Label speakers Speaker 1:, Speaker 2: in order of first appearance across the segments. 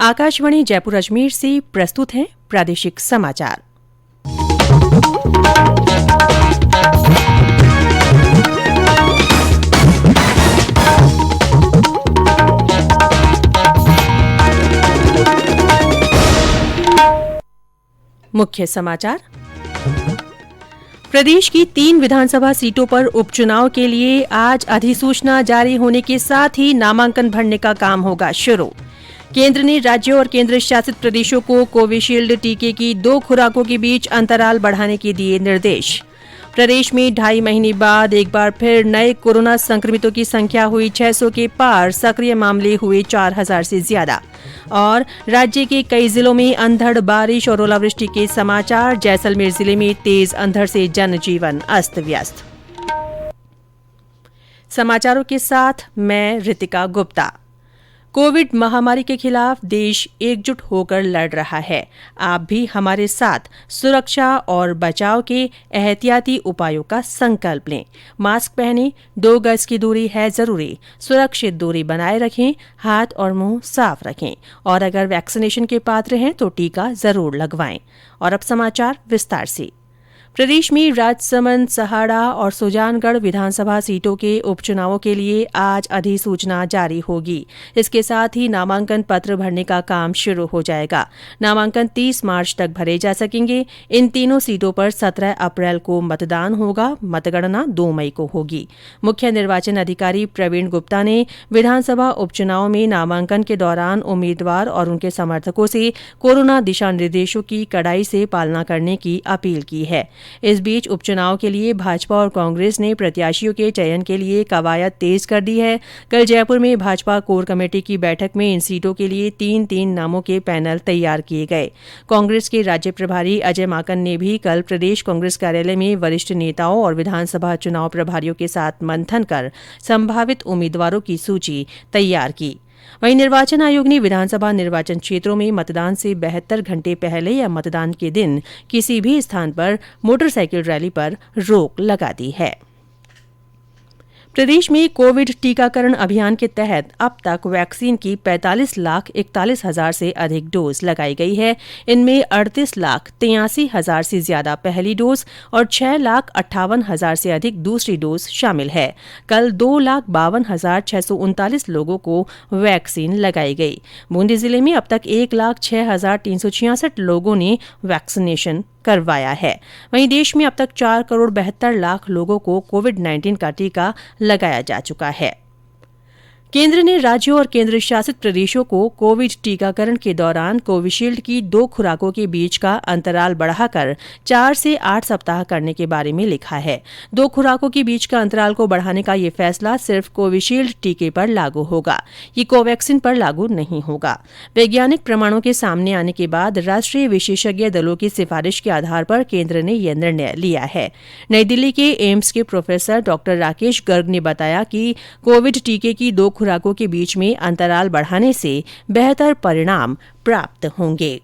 Speaker 1: आकाशवाणी जयपुर अजमेर से प्रस्तुत हैं प्रादेशिक समाचार। मुख्य समाचार। प्रदेश की 3 विधानसभा सीटों पर उपचुनाव के लिए आज अधिसूचना जारी होने के साथ ही नामांकन भरने का काम होगा शुरू। केंद्र ने राज्यों और केंद्र शासित प्रदेशों को कोविशील्ड टीके की 2 खुराकों के बीच अंतराल बढ़ाने के दिए निर्देश। प्रदेश में 2.5 महीने बाद एक बार फिर नए कोरोना संक्रमितों की संख्या हुई 600 के पार, सक्रिय मामले हुए 4000 से ज्यादा। और राज्य के कई जिलों में अंधड़ बारिश और ओलावृष्टि के समाचार। जैसलमेर जिले में तेज अंधड़ से जनजीवन अस्त व्यस्त। समाचारों के साथ मैं ऋतिका गुप्ता। कोविड महामारी के खिलाफ देश एकजुट होकर लड़ रहा है। आप भी हमारे साथ सुरक्षा और बचाव के एहतियाती उपायों का संकल्प लें। मास्क पहनें, 2 गज की दूरी है जरूरी, सुरक्षित दूरी बनाए रखें, हाथ और मुंह साफ रखें और अगर वैक्सीनेशन के पात्र हैं तो टीका जरूर लगवाएं। और अब समाचार विस्तार से। प्रदेश में राजसमंद, सहाड़ा और सुजानगढ़ विधानसभा सीटों के उपचुनावों के लिए आज अधिसूचना जारी होगी। इसके साथ ही नामांकन पत्र भरने का काम शुरू हो जाएगा। नामांकन 30 मार्च तक भरे जा सकेंगे। इन तीनों सीटों पर 17 अप्रैल को मतदान होगा। मतगणना 2 मई को होगी। मुख्य निर्वाचन अधिकारी प्रवीण गुप्ता ने विधानसभा उपचुनाव में नामांकन के दौरान उम्मीदवार और उनके समर्थकों से कोरोना दिशा निर्देशों की कड़ाई से पालना करने की अपील की है। इस बीच उपचुनाव के लिए भाजपा और कांग्रेस ने प्रत्याशियों के चयन के लिए कवायद तेज कर दी है। कल जयपुर में भाजपा कोर कमेटी की बैठक में इन सीटों के लिए 3-3 नामों के पैनल तैयार किए गए। कांग्रेस के राज्य प्रभारी अजय माकन ने भी कल प्रदेश कांग्रेस कार्यालय में वरिष्ठ नेताओं और विधानसभा चुनाव प्रभारियों के साथ मंथन कर संभावित उम्मीदवारों की सूची तैयार की। वहीं निर्वाचन आयोग ने विधानसभा निर्वाचन क्षेत्रों में मतदान से 72 घंटे पहले या मतदान के दिन किसी भी स्थान पर मोटरसाइकिल रैली पर रोक लगा दी है। प्रदेश में कोविड टीकाकरण अभियान के तहत अब तक वैक्सीन की 45,41,000 से अधिक डोज लगाई गई है। इनमें 38,83,000 से ज्यादा पहली डोज और 6,58,000 से अधिक दूसरी डोज शामिल है। कल 2,52,639 लोगों को वैक्सीन लगाई गई। बूंदी जिले में अब तक 1,06,366 लोगों ने वैक्सीनेशन करवाया है। वहीं देश में अब तक 4,72,00,000 लोगों को कोविड-19 का टीका लगाया जा चुका है। केंद्र ने राज्यों और केंद्र शासित प्रदेशों को कोविड टीकाकरण के दौरान कोविशील्ड की 2 खुराकों के बीच का अंतराल बढ़ाकर 4 से 8 सप्ताह करने के बारे में लिखा है। 2 खुराकों के बीच का अंतराल को बढ़ाने का ये फैसला सिर्फ कोविशील्ड टीके पर लागू होगा। ये कोवैक्सीन पर लागू नहीं होगा। वैज्ञानिक प्रमाणों के सामने आने के बाद राष्ट्रीय विशेषज्ञ दलों की सिफारिश के आधार पर केंद्र ने यह निर्णय लिया है। नई दिल्ली के एम्स के प्रोफेसर डॉक्टर राकेश गर्ग ने बताया कि कोविड टीके की 2 खुराकों के बीच में अंतराल बढ़ाने से बेहतर परिणाम प्राप्त होंगे।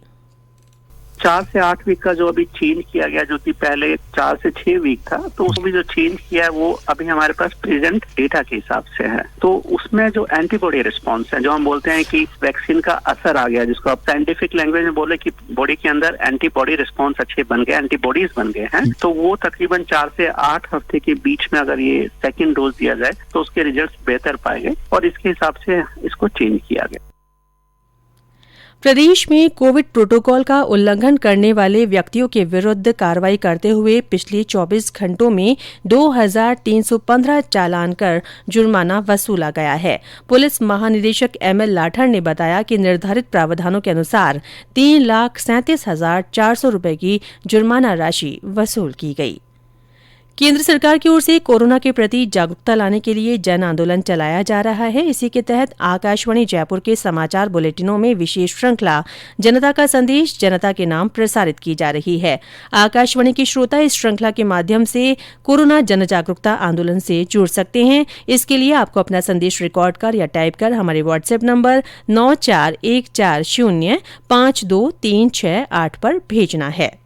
Speaker 2: 4 से 8 वीक का जो अभी चेंज किया गया, जो कि पहले 4 से 6 वीक था, तो उसमें जो चेंज किया है वो अभी हमारे पास प्रेजेंट डेटा के हिसाब से है। तो उसमें जो एंटीबॉडी रिस्पांस है, जो हम बोलते हैं कि वैक्सीन का असर आ गया, जिसको आप साइंटिफिक लैंग्वेज में बोले कि बॉडी के अंदर एंटीबॉडी रिस्पांस अच्छे बन गए, एंटीबॉडीज बन गए हैं, तो वो तकरीबन 4 से 8 हफ्ते के बीच में अगर ये सेकेंड डोज दिया जाए तो उसके रिजल्ट बेहतर पाए गए और इसके हिसाब से इसको चेंज किया गया।
Speaker 1: प्रदेश में कोविड प्रोटोकॉल का उल्लंघन करने वाले व्यक्तियों के विरुद्ध कार्रवाई करते हुए पिछले 24 घंटों में 2,315 चालान कर जुर्माना वसूला गया है। पुलिस महानिदेशक एमएल लाठर ने बताया कि निर्धारित प्रावधानों के अनुसार 3,37,400 रुपए की जुर्माना राशि वसूल की गई। केंद्र सरकार की ओर से कोरोना के प्रति जागरूकता लाने के लिए जन आंदोलन चलाया जा रहा है। इसी के तहत आकाशवाणी जयपुर के समाचार बुलेटिनों में विशेष श्रृंखला जनता का संदेश जनता के नाम प्रसारित की जा रही है। आकाशवाणी के श्रोता इस श्रृंखला के माध्यम से कोरोना जन जागरूकता आंदोलन से जुड़ सकते हैं। इसके लिए आपको अपना संदेश रिकॉर्ड कर या टाइप कर हमारे व्हाट्सएप नंबर 9414052368 पर भेजना है।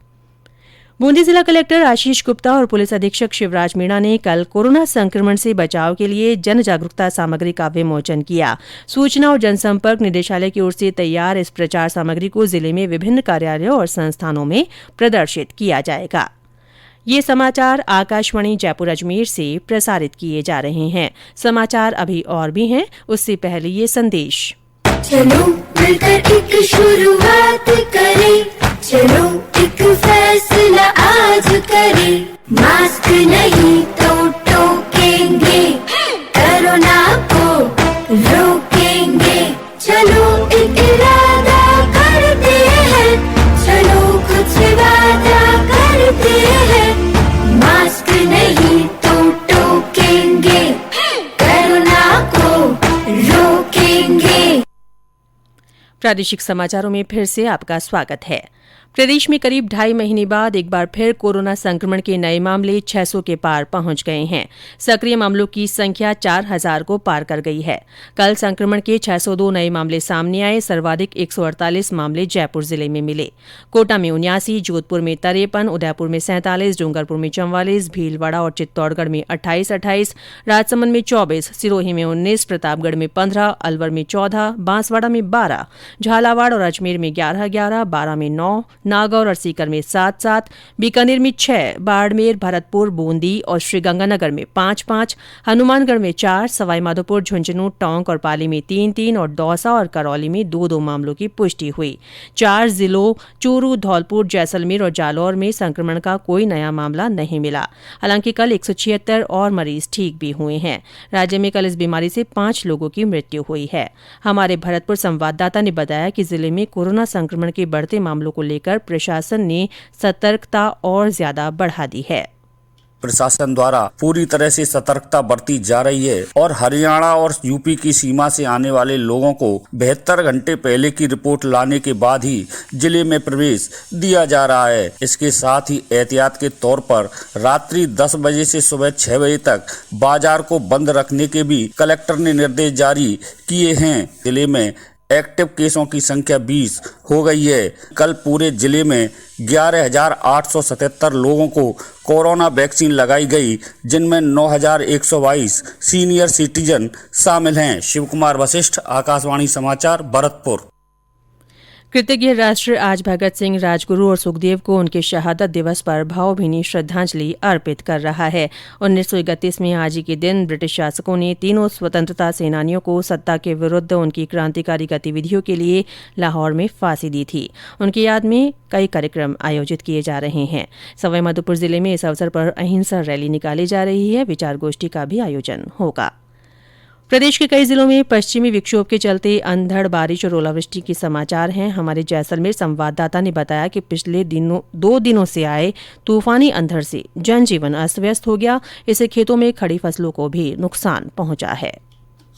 Speaker 1: बूंदी जिला कलेक्टर आशीष गुप्ता और पुलिस अधीक्षक शिवराज मीणा ने कल कोरोना संक्रमण से बचाव के लिए जन जागरूकता सामग्री का विमोचन किया। सूचना और जनसंपर्क निदेशालय की ओर से तैयार इस प्रचार सामग्री को जिले में विभिन्न कार्यालयों और संस्थानों में प्रदर्शित किया जाएगा। ये समाचार आकाशवाणी जयपुर अजमेर से प्रसारित किए जा रहे हैं। समाचार अभी और भी हैं, उससे पहले ये संदेश।
Speaker 3: चलो मिलकर एक शुरुआत करें, चलो एक फैसला आज करें, मास्क नहीं तो टोकेंगे, कोरोना को रोकेंगे, चलो एक इरादा करते हैं, चलो कुछ वादा करते हैं, मास्क नहीं तो टोकेंगे, कोरोना को रोकेंगे।
Speaker 1: प्रादेशिक समाचारों में फिर से आपका स्वागत है। प्रदेश में करीब 2.5 महीने बाद एक बार फिर कोरोना संक्रमण के नए मामले 600 के पार पहुंच गए हैं। सक्रिय मामलों की संख्या 4000 को पार कर गई है। कल संक्रमण के 602 नए मामले सामने आए। सर्वाधिक 148 मामले जयपुर जिले में मिले। कोटा में 79, जोधपुर में 53, उदयपुर में 47, डूंगरपुर में 44, भीलवाड़ा और चित्तौड़गढ़ में 28, राजसमंद में 24, सिरोही में 19, प्रतापगढ़ में 15, अलवर में 14, बांसवाड़ा में 12, झालावाड़ और अजमेर में 11, बारां में 9, नागौर और सीकर में 7, बीकानेर में 6, बाड़मेर, भरतपुर, बूंदी और श्रीगंगानगर में 5, हनुमानगढ़ में 4, सवाईमाधोपुर, झुंझुनू, टोंक और पाली में 3 और दौसा और करौली में 2 मामलों की पुष्टि हुई। 4 जिलों चूरू, धौलपुर, जैसलमेर और जालौर में संक्रमण का कोई नया मामला नहीं मिला। हालांकि कल 176 और मरीज ठीक भी हुए हैं। राज्य में कल इस बीमारी से 5 लोगों की मृत्यु हुई है। हमारे भरतपुर संवाददाता ने बताया कि जिले में कोरोना संक्रमण के बढ़ते मामलों को लेकर प्रशासन ने सतर्कता और ज्यादा बढ़ा दी है।
Speaker 4: प्रशासन द्वारा पूरी तरह से सतर्कता बरती जा रही है और हरियाणा और यूपी की सीमा से आने वाले लोगों को 72 घंटे पहले की रिपोर्ट लाने के बाद ही जिले में प्रवेश दिया जा रहा है। इसके साथ ही एहतियात के तौर पर रात्रि 10 बजे से सुबह 6 बजे तक बाजार को बंद रखने के भी कलेक्टर ने निर्देश जारी किए हैं। जिले में एक्टिव केसों की संख्या 20 हो गई है। कल पूरे जिले में 11,877 लोगों को कोरोना वैक्सीन लगाई गई, जिनमें 9,122 सीनियर सिटीजन शामिल हैं। शिव कुमार वशिष्ठ, आकाशवाणी समाचार, भरतपुर।
Speaker 1: कृतज्ञ राष्ट्र आज भगत सिंह, राजगुरु और सुखदेव को उनके शहादत दिवस पर भावभीनी श्रद्धांजलि अर्पित कर रहा है। 1931 में आज ही के दिन ब्रिटिश शासकों ने तीनों स्वतंत्रता सेनानियों को सत्ता के विरुद्ध उनकी क्रांतिकारी गतिविधियों के लिए लाहौर में फांसी दी थी। उनकी याद में कई कार्यक्रम आयोजित किए जा रहे हैं। सवाईमाधोपुर जिले में इस अवसर पर अहिंसा रैली निकाली जा रही है। विचार गोष्ठी का भी आयोजन होगा। प्रदेश के कई जिलों में पश्चिमी विक्षोभ के चलते अंधड़ बारिश और ओलावृष्टि के समाचार हैं। हमारे जैसलमेर संवाददाता ने बताया कि पिछले 2 दिनों से आए तूफानी अंधड़ से जनजीवन अस्त व्यस्त हो गया। इससे खेतों में खड़ी फसलों को भी नुकसान पहुंचा है।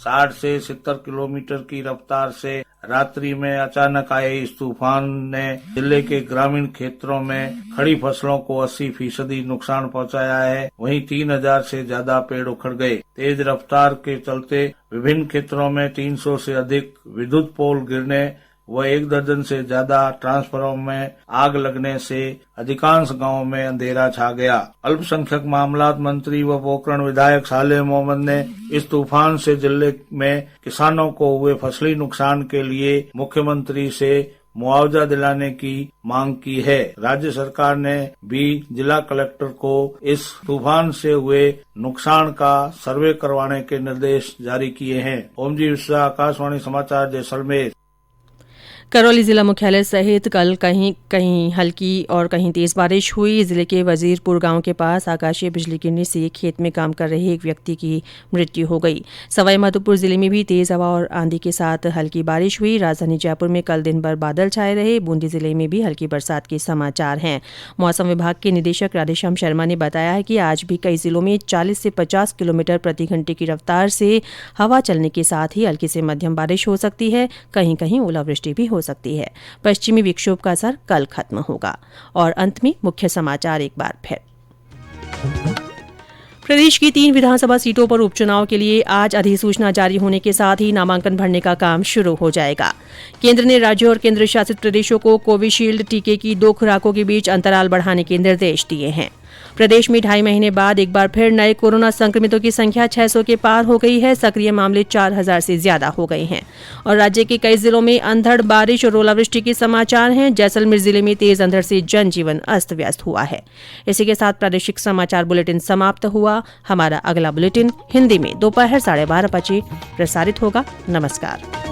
Speaker 5: 60 से 70 किलोमीटर की रफ्तार से रात्रि में अचानक आए इस तूफान ने जिले के ग्रामीण क्षेत्रों में खड़ी फसलों को 80% नुकसान पहुंचाया है। वहीं 3000 से ज्यादा पेड़ उखड़ गए। तेज रफ्तार के चलते विभिन्न क्षेत्रों में 300 से अधिक विद्युत पोल गिरने व 1 दर्जन से ज्यादा ट्रांसफार्मर में आग लगने से अधिकांश गांवों में अंधेरा छा गया। अल्पसंख्यक मामलात मंत्री व पोखरण विधायक सालेह मोहम्मद ने इस तूफान से जिले में किसानों को हुए फसली नुकसान के लिए मुख्यमंत्री से मुआवजा दिलाने की मांग की है। राज्य सरकार ने भी जिला कलेक्टर को इस तूफान से हुए नुकसान का सर्वे करवाने के निर्देश जारी किए हैं। ओमजी विश्वा, आकाशवाणी समाचार, जैसलमेर।
Speaker 1: करौली जिला मुख्यालय सहित कल कहीं कहीं हल्की और कहीं तेज बारिश हुई। जिले के वजीरपुर गांव के पास आकाशीय बिजली गिरने से खेत में काम कर रहे एक व्यक्ति की मृत्यु हो गई। सवाईमाधोपुर जिले में भी तेज हवा और आंधी के साथ हल्की बारिश हुई। राजधानी जयपुर में कल दिन भर बादल छाए रहे। बूंदी जिले में भी हल्की बरसात के समाचार हैं। मौसम विभाग के निदेशक राधेश्याम शर्मा ने बताया है कि आज भी कई जिलों में 40 से 50 किलोमीटर प्रति घंटे की रफ्तार से हवा चलने के साथ ही हल्की से मध्यम बारिश हो सकती है। कहीं कहीं ओलावृष्टि भी हो सकती है। पश्चिमी विक्षोभ का असर कल खत्म होगा। और अंत में मुख्य समाचार एक बार फिर। प्रदेश की 3 विधानसभा सीटों पर उपचुनाव के लिए आज अधिसूचना जारी होने के साथ ही नामांकन भरने का काम शुरू हो जाएगा। केंद्र ने राज्यों और केंद्र शासित प्रदेशों को कोविशील्ड टीके की 2 खुराकों के बीच अंतराल बढ़ाने के निर्देश दिए हैं। प्रदेश में 2.5 महीने बाद एक बार फिर नए कोरोना संक्रमितों की संख्या 600 के पार हो गई है। सक्रिय मामले 4000 से ज्यादा हो गए हैं और राज्य के कई जिलों में अंधड़ बारिश और ओलावृष्टि के समाचार हैं। जैसलमेर जिले में तेज अंधड़ से जनजीवन अस्त व्यस्त हुआ है। इसी के साथ प्रादेशिक समाचार बुलेटिन समाप्त हुआ। हमारा अगला बुलेटिन हिंदी में दोपहर 12:30 बजे प्रसारित होगा। नमस्कार।